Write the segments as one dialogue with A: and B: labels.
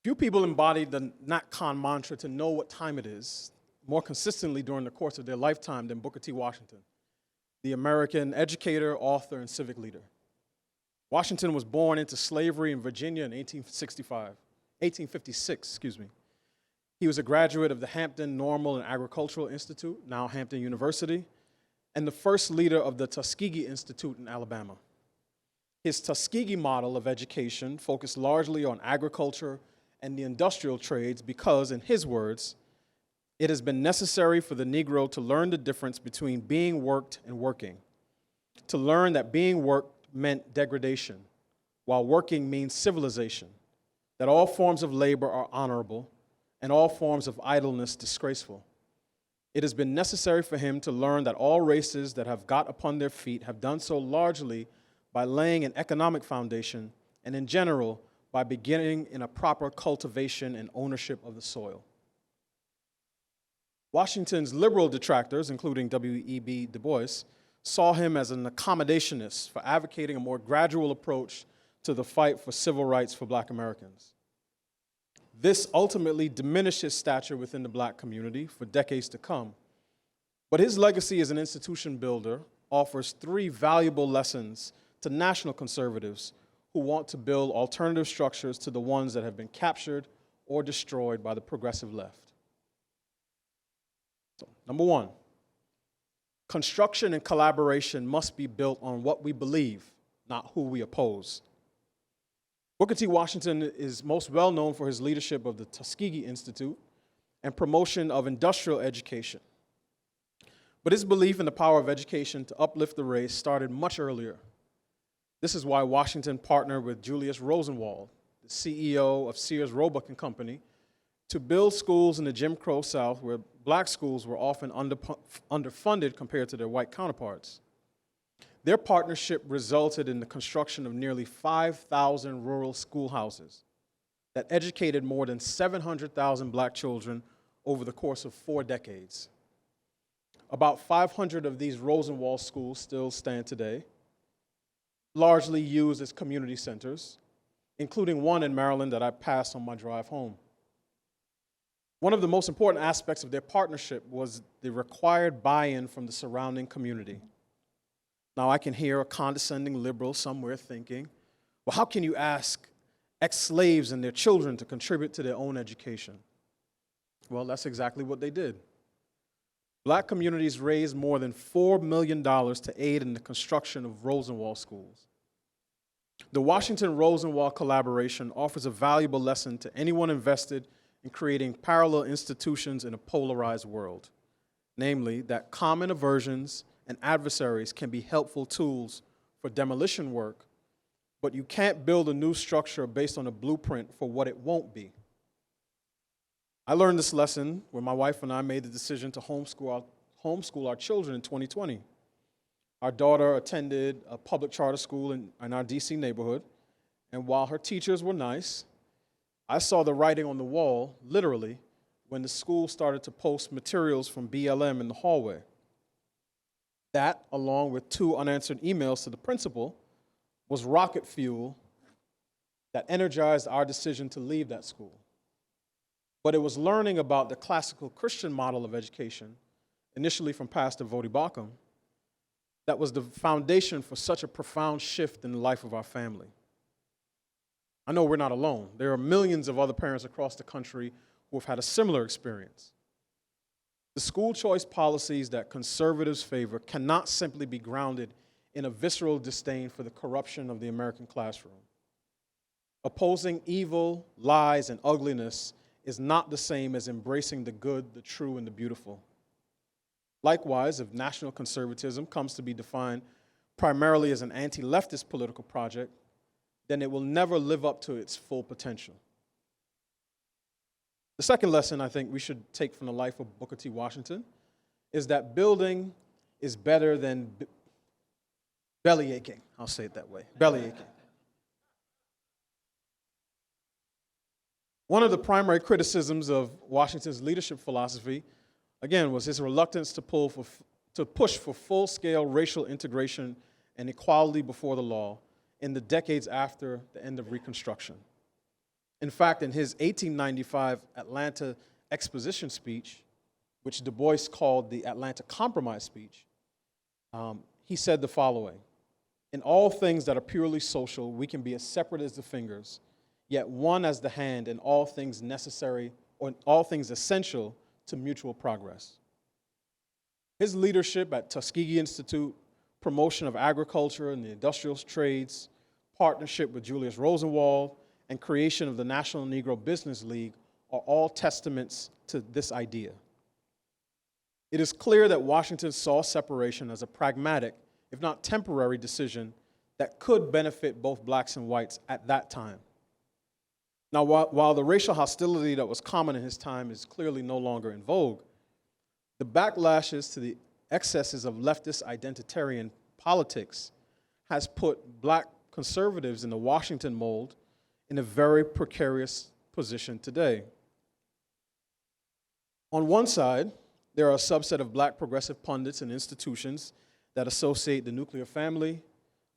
A: Few people embodied the NatCon mantra to know what time it is more consistently during the course of their lifetime than Booker T. Washington, the American educator, author, and civic leader. Washington was born into slavery in Virginia in 1856. He was a graduate of the Hampton Normal and Agricultural Institute, now Hampton University, and the first leader of the Tuskegee Institute in Alabama. His Tuskegee model of education focused largely on agriculture and the industrial trades because, in his words, it has been necessary for the Negro to learn the difference between being worked and working, to learn that being worked meant degradation, while working means civilization, that all forms of labor are honorable, and all forms of idleness disgraceful. It has been necessary for him to learn that all races that have got upon their feet have done so largely by laying an economic foundation, and in general, by beginning in a proper cultivation and ownership of the soil. Washington's liberal detractors, including W.E.B. Du Bois, saw him as an accommodationist for advocating a more gradual approach to the fight for civil rights for Black Americans. This ultimately diminished his stature within the Black community for decades to come. But his legacy as an institution builder offers three valuable lessons to national conservatives who want to build alternative structures to the ones that have been captured or destroyed by the progressive left. So, number one, construction and collaboration must be built on what we believe, not who we oppose. Booker T. Washington is most well known for his leadership of the Tuskegee Institute and promotion of industrial education. But his belief in the power of education to uplift the race started much earlier. This is why Washington partnered with Julius Rosenwald, the CEO of Sears Roebuck and Company, to build schools in the Jim Crow South where Black schools were often underfunded compared to their white counterparts. Their partnership resulted in the construction of nearly 5,000 rural schoolhouses that educated more than 700,000 Black children over the course of 4 decades. About 500 of these Rosenwald schools still stand today, largely used as community centers, including one in Maryland that I passed on my drive home. One of the most important aspects of their partnership was the required buy-in from the surrounding community. Now, I can hear a condescending liberal somewhere thinking, well, how can you ask ex-slaves and their children to contribute to their own education? Well, that's exactly what they did. Black communities raised more than $4 million to aid in the construction of Rosenwald schools. The Washington-Rosenwald collaboration offers a valuable lesson to anyone invested in creating parallel institutions in a polarized world, namely that common aversions and adversaries can be helpful tools for demolition work, but you can't build a new structure based on a blueprint for what it won't be. I learned this lesson when my wife and I made the decision to homeschool our children in 2020. Our daughter attended a public charter school in our DC neighborhood, and while her teachers were nice, I saw the writing on the wall, literally, when the school started to post materials from BLM in the hallway. That, along with 2 unanswered emails to the principal, was rocket fuel that energized our decision to leave that school. But it was learning about the classical Christian model of education, initially from Pastor Vodi Bakum, that was the foundation for such a profound shift in the life of our family. I know we're not alone. There are millions of other parents across the country who have had a similar experience. The school choice policies that conservatives favor cannot simply be grounded in a visceral disdain for the corruption of the American classroom. Opposing evil, lies, and ugliness is not the same as embracing the good, the true, and the beautiful. Likewise, if national conservatism comes to be defined primarily as an anti-leftist political project, then it will never live up to its full potential. The second lesson I think we should take from the life of Booker T. Washington is that building is better than belly aching. I'll say it that way, belly aching. One of the primary criticisms of Washington's leadership philosophy, again, was his reluctance to push for full-scale racial integration and equality before the law in the decades after the end of Reconstruction. In fact, in his 1895 Atlanta Exposition speech, which Du Bois called the Atlanta Compromise speech, he said the following: "In all things that are purely social, we can be as separate as the fingers, yet one as the hand in all things necessary or in all things essential to mutual progress." His leadership at Tuskegee Institute, promotion of agriculture and the industrial trades, partnership with Julius Rosenwald, and creation of the National Negro Business League are all testaments to this idea. It is clear that Washington saw separation as a pragmatic, if not temporary, decision that could benefit both blacks and whites at that time. Now, while the racial hostility that was common in his time is clearly no longer in vogue, the backlashes to the excesses of leftist identitarian politics has put black conservatives in the Washington mold in a very precarious position today. On one side, there are a subset of black progressive pundits and institutions that associate the nuclear family,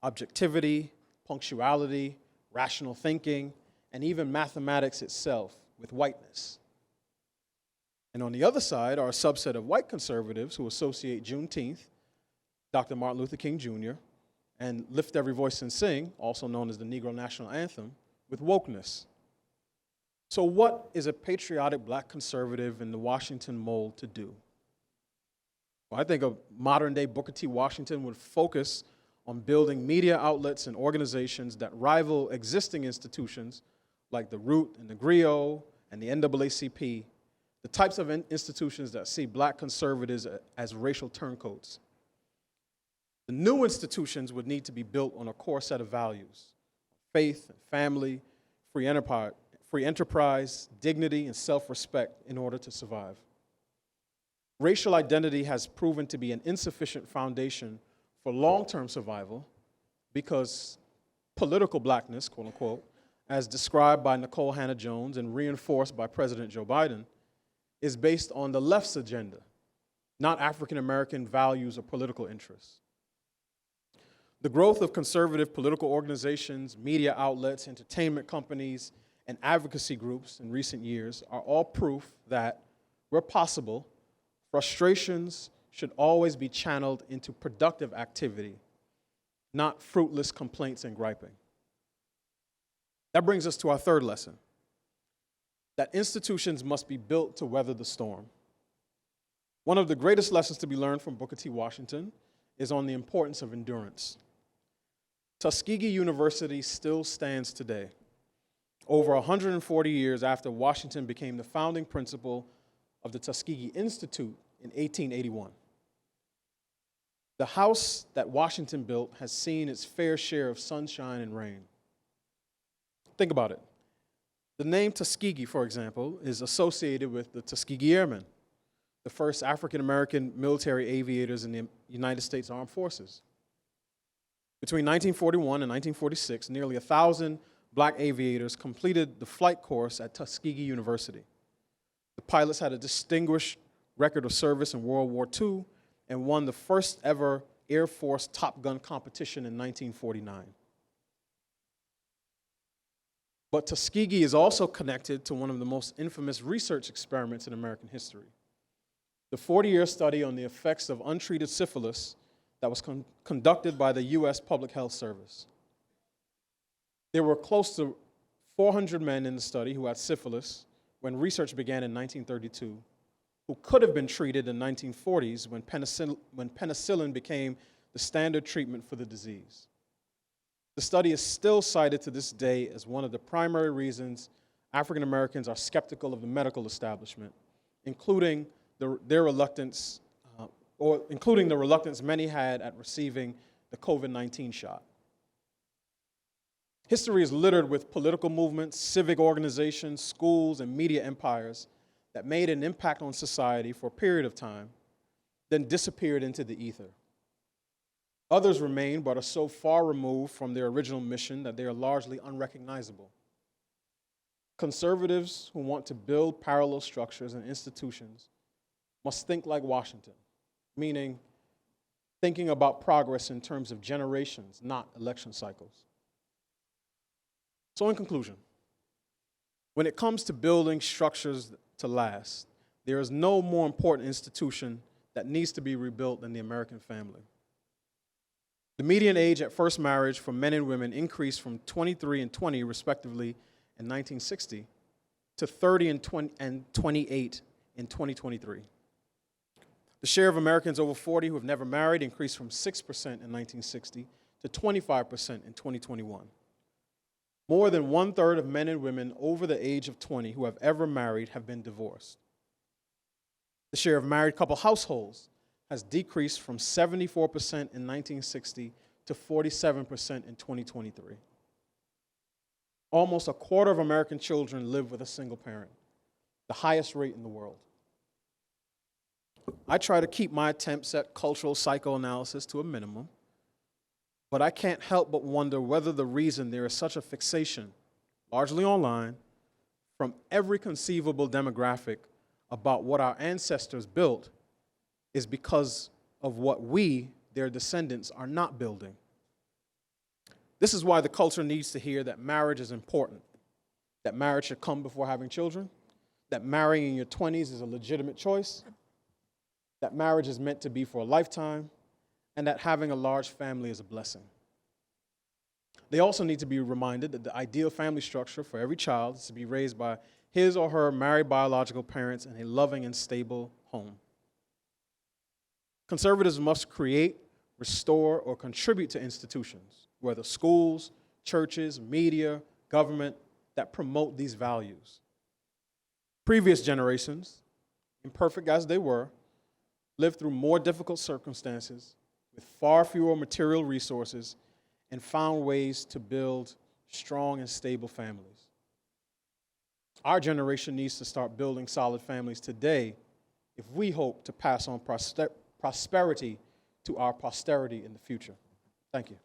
A: objectivity, punctuality, rational thinking, and even mathematics itself with whiteness. And on the other side are a subset of white conservatives who associate Juneteenth, Dr. Martin Luther King Jr., and Lift Every Voice and Sing, also known as the Negro National Anthem, with wokeness. So what is a patriotic black conservative in the Washington mold to do? Well, I think a modern-day Booker T. Washington would focus on building media outlets and organizations that rival existing institutions like the Root and the GRIO and the NAACP, the types of institutions that see black conservatives as racial turncoats. The new institutions would need to be built on a core set of values: faith, family, free enterprise, dignity, and self-respect in order to survive. Racial identity has proven to be an insufficient foundation for long-term survival because political blackness, quote unquote, as described by Nicole Hannah-Jones and reinforced by President Joe Biden, is based on the left's agenda, not African-American values or political interests. The growth of conservative political organizations, media outlets, entertainment companies, and advocacy groups in recent years are all proof that, where possible, frustrations should always be channeled into productive activity, not fruitless complaints and griping. That brings us to our third lesson, that institutions must be built to weather the storm. One of the greatest lessons to be learned from Booker T. Washington is on the importance of endurance. Tuskegee University still stands today, over 140 years after Washington became the founding principal of the Tuskegee Institute in 1881. The house that Washington built has seen its fair share of sunshine and rain. Think about it. The name Tuskegee, for example, is associated with the Tuskegee Airmen, the first African-American military aviators in the United States Armed Forces. Between 1941 and 1946, nearly 1,000 black aviators completed the flight course at Tuskegee University. The pilots had a distinguished record of service in World War II and won the first ever Air Force Top Gun competition in 1949. But Tuskegee is also connected to one of the most infamous research experiments in American history, the 40-year study on the effects of untreated syphilis that was conducted by the U.S. Public Health Service. There were close to 400 men in the study who had syphilis when research began in 1932, who could have been treated in the 1940s when penicillin became the standard treatment for the disease. The study is still cited to this day as one of the primary reasons African Americans are skeptical of the medical establishment, including the reluctance many had at receiving the COVID-19 shot. History is littered with political movements, civic organizations, schools, and media empires that made an impact on society for a period of time, then disappeared into the ether. Others remain, but are so far removed from their original mission that they are largely unrecognizable. Conservatives who want to build parallel structures and institutions must think like Washington, meaning thinking about progress in terms of generations, not election cycles. So in conclusion, When it comes to building structures to last, there is no more important institution that needs to be rebuilt than the American family. The median age at first marriage for men and women increased from 23 and 20, respectively, in 1960 to 30 and 28 in 2023. The share of Americans over 40 who have never married increased from 6% in 1960 to 25% in 2021. More than 1/3 of men and women over the age of 20 who have ever married have been divorced. The share of married couple households has decreased from 74% in 1960 to 47% in 2023. Almost a quarter of American children live with a single parent, the highest rate in the world. I try to keep my attempts at cultural psychoanalysis to a minimum, but I can't help but wonder whether the reason there is such a fixation, largely online, from every conceivable demographic about what our ancestors built is because of what we, their descendants, are not building. This is why the culture needs to hear that marriage is important, that marriage should come before having children, that marrying in your 20s is a legitimate choice, that marriage is meant to be for a lifetime, and that having a large family is a blessing. They also need to be reminded that the ideal family structure for every child is to be raised by his or her married biological parents in a loving and stable home. Conservatism must create, restore, or contribute to institutions, whether schools, churches, media, government, that promote these values. Previous generations, imperfect as they were, lived through more difficult circumstances with far fewer material resources and found ways to build strong and stable families. Our generation needs to start building solid families today if we hope to pass on prosperity to our posterity in the future. Thank you.